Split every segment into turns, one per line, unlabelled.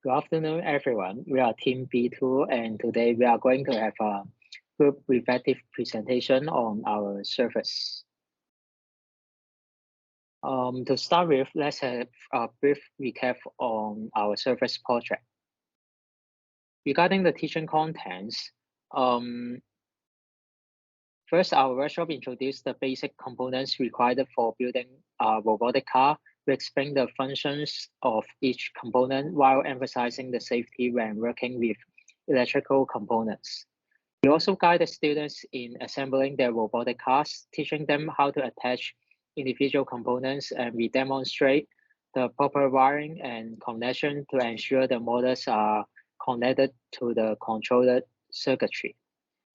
Good afternoon, everyone. We are Team B2, and today we are going to have a group reflective presentation on our service. To start with, let's have a brief recap on our service project. Regarding the teaching contents, first, our workshop introduced the basic components required for building a robotic car. We explain the functions of each component while emphasizing the safety when working with electrical components. We also guide the students in assembling their robotic cars, teaching them how to attach individual components, and we demonstrate the proper wiring and connection to ensure the motors are connected to the controller circuitry.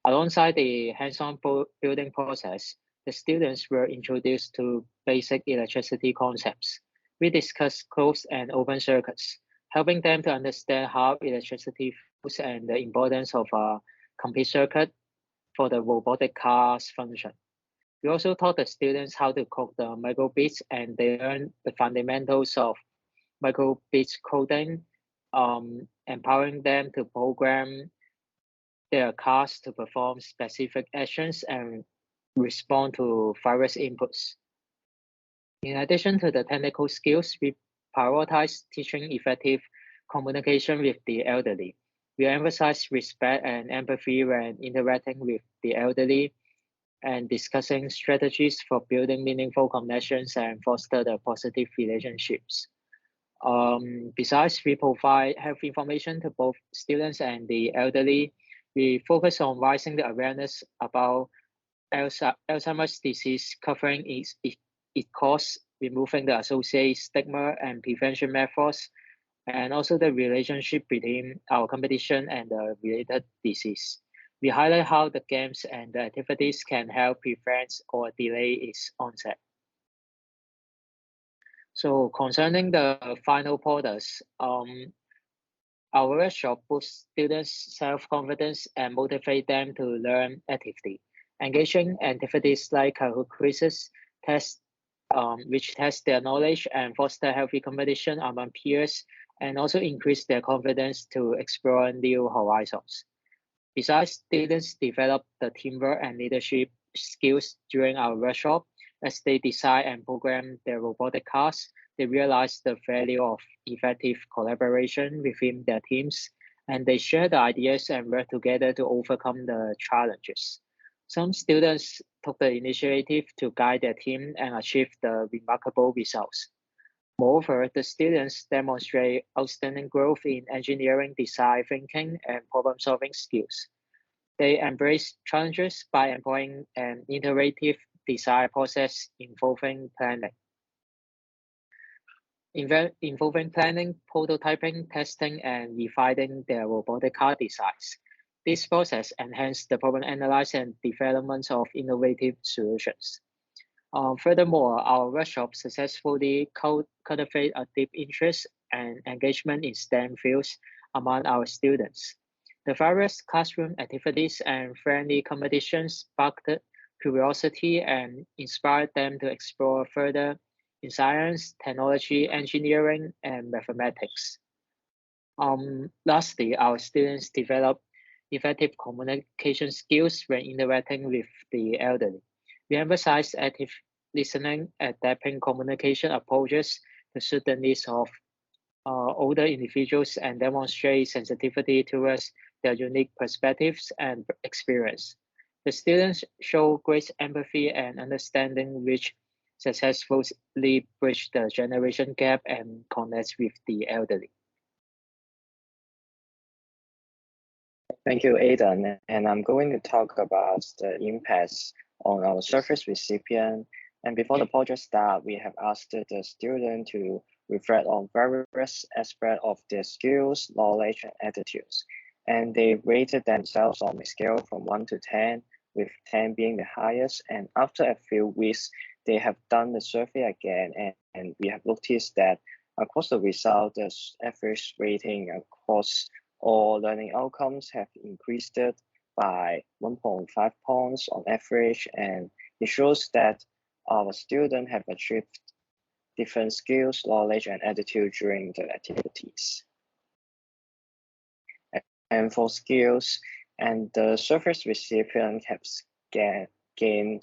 Alongside the hands-on building process, the students were introduced to basic electricity concepts. We discussed closed and open circuits, helping them to understand how electricity flows and the importance of a complete circuit for the robotic car's function. We also taught the students how to code the microbits, and they learned the fundamentals of microbits coding, empowering them to program their cars to perform specific actions and respond to various inputs. In addition to the technical skills, we prioritize teaching effective communication with the elderly. We emphasize respect and empathy when interacting with the elderly and discussing strategies for building meaningful connections and foster the positive relationships. Besides, we provide health information to both students and the elderly. We focus on raising the awareness about Alzheimer's disease, covering its cause, removing the associated stigma and prevention methods, and also the relationship between our competition and the related disease. We highlight how the games and the activities can help prevent or delay its onset. So concerning the final products, our workshop boosts students' self-confidence and motivate them to learn actively. Engaging activities like quizzes, tests, which test their knowledge and foster healthy competition among peers, and also increase their confidence to explore new horizons. Besides, students develop the teamwork and leadership skills during our workshop. As they design and program their robotic cars, they realize the value of effective collaboration within their teams, and they share the ideas and work together to overcome the challenges. Some students took the initiative to guide their team and achieve the remarkable results. Moreover, the students demonstrate outstanding growth in engineering design thinking and problem-solving skills. They embrace challenges by employing an iterative design process involving planning, prototyping, testing, and refining their robotic car designs. This process enhances the problem analysis and development of innovative solutions. Furthermore, our workshop successfully cultivate a deep interest and engagement in STEM fields among our students. The various classroom activities and friendly competitions sparked curiosity and inspired them to explore further in science, technology, engineering, and mathematics. Lastly, our students develop effective communication skills when interacting with the elderly. We emphasize active listening, adapting communication approaches to suit the needs of older individuals, and demonstrate sensitivity towards their unique perspectives and experience. The students show great empathy and understanding, which successfully bridge the generation gap and connect with the elderly.
Thank you, Aidan. And I'm going to talk about the impacts on our service recipient. And before the project start, we have asked the student to reflect on various aspects of their skills, knowledge, and attitudes. And they rated themselves on a scale from 1 to 10, with 10 being the highest. And after a few weeks, they have done the survey again, and we have noticed that across the result, the average rating across all learning outcomes have increased by 1.5 points on average, and it shows that our students have achieved different skills, knowledge, and attitude during the activities. And for skills, and the service recipient have gained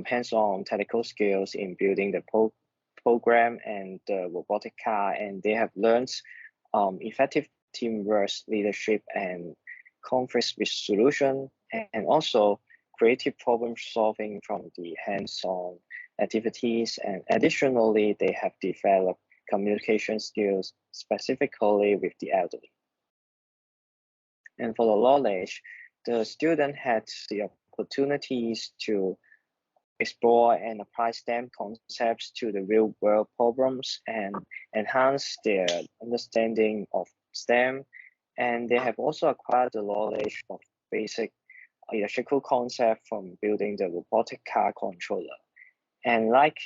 hands-on technical skills in building the program and the robotic car, and they have learned effective teamwork, leadership, and conflict resolution, and also creative problem solving from the hands-on activities. And additionally, they have developed communication skills specifically with the elderly. And for the knowledge, the student had the opportunities to explore and apply STEM concepts to the real world problems and enhance their understanding of STEM. And they have also acquired the knowledge of basic electrical concept from building the robotic car controller. And like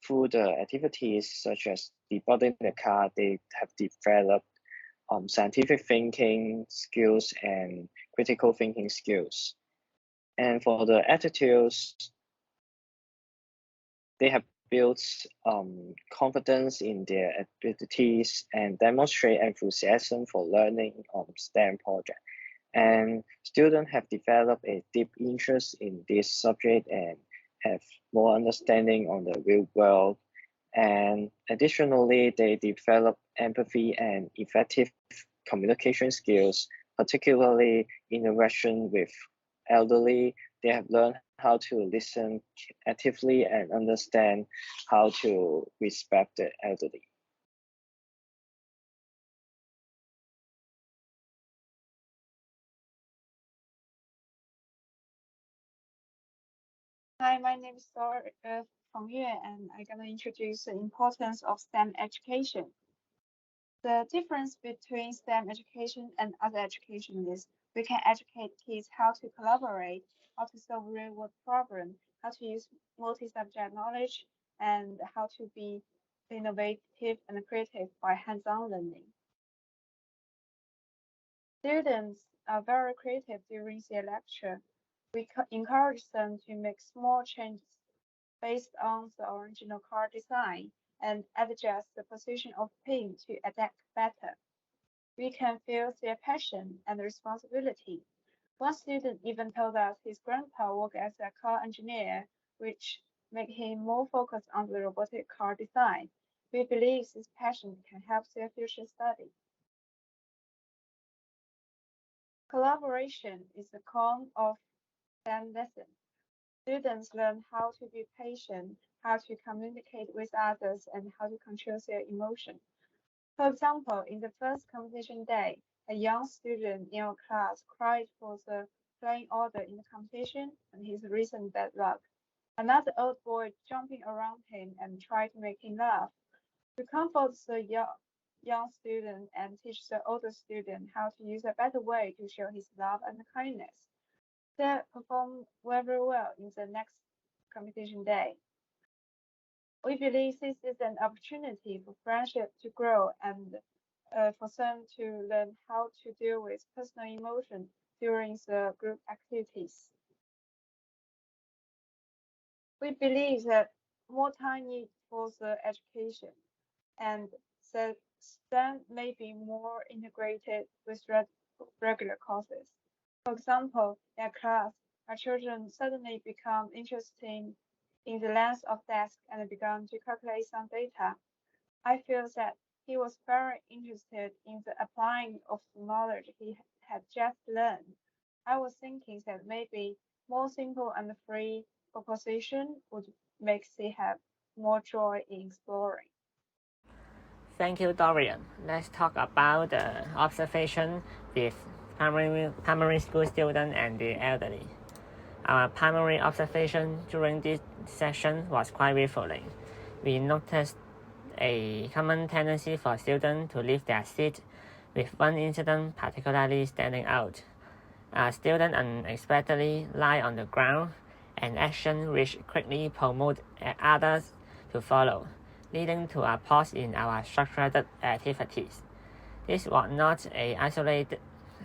through the activities such as debugging the car, they have developed scientific thinking skills and critical thinking skills. And for the attitudes, they have built confidence in their abilities and demonstrate enthusiasm for learning on STEM project. And students have developed a deep interest in this subject and have more understanding on the real world. And additionally, they develop empathy and effective communication skills, particularly interaction with elderly. They have learned how to listen actively and understand how to respect the elderly.
Hi, my name is Feng Yue, and I'm going to introduce the importance of STEM education. The difference between STEM education and other education is we can educate kids how to collaborate, how to solve real-world problems, how to use multi-subject knowledge, and how to be innovative and creative by hands-on learning. Students are very creative during their lecture. We encourage them to make small changes based on the original car design and adjust the position of pin to adapt better. We can feel their passion and responsibility. One student even told us his grandpa worked as a car engineer, which made him more focused on the robotic car design. We believe this passion can help their future study. Collaboration is the core of STEM lessons. Students learn how to be patient, how to communicate with others, and how to control their emotions. For example, in the first competition day, a young student in our class cried for the flying order in the competition and his recent bad luck. Another old boy jumping around him and tried to make him laugh. To comfort the young student and teach the older student how to use a better way to show his love and kindness. They performed very well in the next competition day. We believe this is an opportunity for friendship to grow and for them to learn how to deal with personal emotion during the group activities. We believe that more time needed for the education and that STEM may be more integrated with regular courses. For example, in a class, our children suddenly become interested in the length of desk and began to calculate some data. I feel that he was very interested in the applying of the knowledge he had just learned. I was thinking that maybe more simple and free proposition would make they have more joy in exploring.
Thank you, Dorian. Let's talk about the observation with primary school students and the elderly. Our primary observation during this session was quite revealing. We noticed a common tendency for students to leave their seat, with one incident particularly standing out. A student unexpectedly lie on the ground, an action which quickly promoted others to follow, leading to a pause in our structured activities. This was not an isolated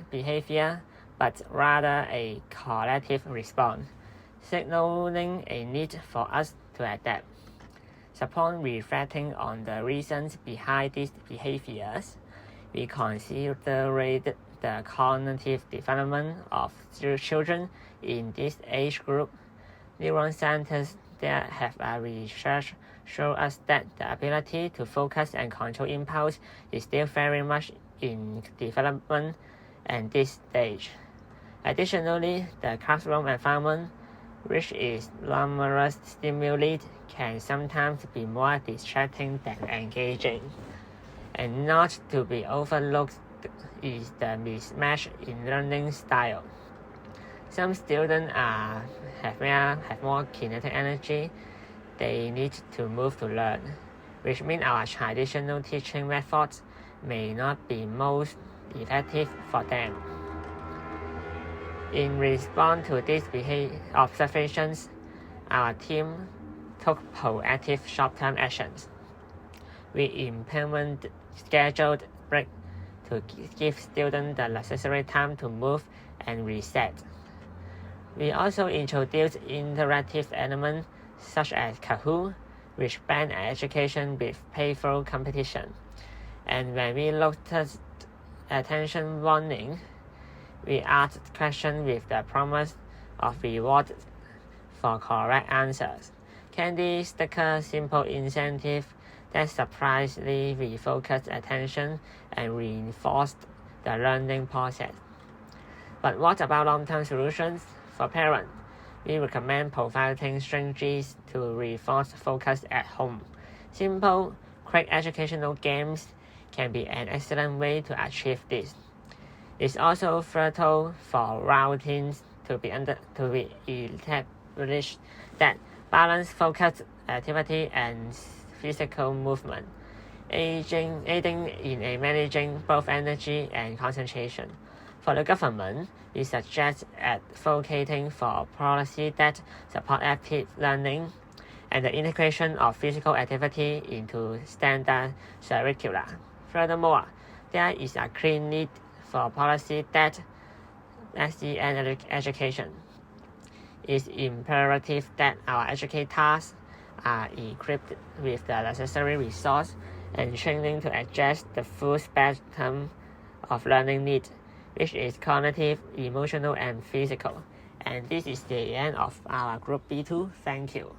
behavior, but rather a collective response, signaling a need for us to adapt. Upon reflecting on the reasons behind these behaviors, we considered the cognitive development of children in this age group. Neuroscientists that have research show us that the ability to focus and control impulse is still very much in development at this stage. Additionally, the classroom environment, which is numerous stimuli, can sometimes be more distracting than engaging. And not to be overlooked is the mismatch in learning style. Some students have more kinetic energy. They need to move to learn, which means our traditional teaching methods may not be most effective for them. In response to these observations, our team took proactive short-term actions. We implemented scheduled breaks to give students the necessary time to move and reset. We also introduced interactive elements such as Kahoot, which blend education with playful competition. And when we looked at attention warning, we asked questions with the promise of reward for correct answers. Candy sticker simple incentive that surprisingly refocused attention and reinforced the learning process. But what about long-term solutions? For parents, we recommend providing strategies to reinforce focus at home. Simple, quick educational games can be an excellent way to achieve this. It's also fertile for routines to be established that balance focused activity and physical movement, aiding in managing both energy and concentration. For the government, we suggest advocating for policy that support active learning and the integration of physical activity into standard curricula. Furthermore, there is a clear need for policy that SEN education. It's imperative that our educators are equipped with the necessary resource and training to address the full spectrum of learning needs, which is cognitive, emotional, and physical. And this is the end of our Group B2. Thank you.